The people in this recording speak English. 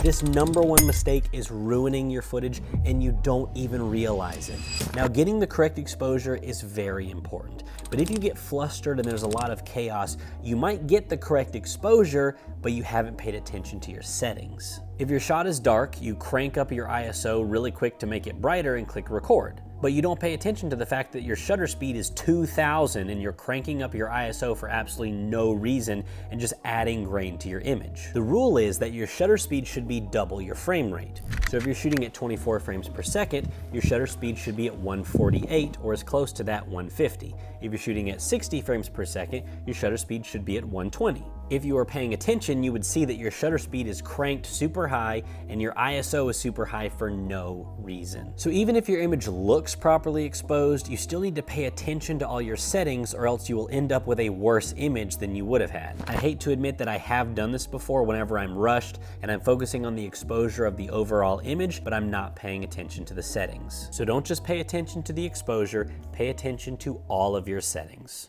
This number one mistake is ruining your footage and you don't even realize it. Now, getting the correct exposure is very important, but if you get flustered and there's a lot of chaos, you might get the correct exposure, but you haven't paid attention to your settings. If your shot is dark, you crank up your ISO really quick to make it brighter and click record. But you don't pay attention to the fact that your shutter speed is 2000 and you're cranking up your ISO for absolutely no reason and just adding grain to your image. The rule is that your shutter speed should be double your frame rate. So if you're shooting at 24 frames per second, your shutter speed should be at 148 or as close to that 150. If you're shooting at 60 frames per second, your shutter speed should be at 120. If you were paying attention, you would see that your shutter speed is cranked super high and your ISO is super high for no reason. So even if your image looks properly exposed, you still need to pay attention to all your settings or else you will end up with a worse image than you would have had. I hate to admit that I have done this before whenever I'm rushed and I'm focusing on the exposure of the overall image, but I'm not paying attention to the settings. So don't just pay attention to the exposure, pay attention to all of your settings.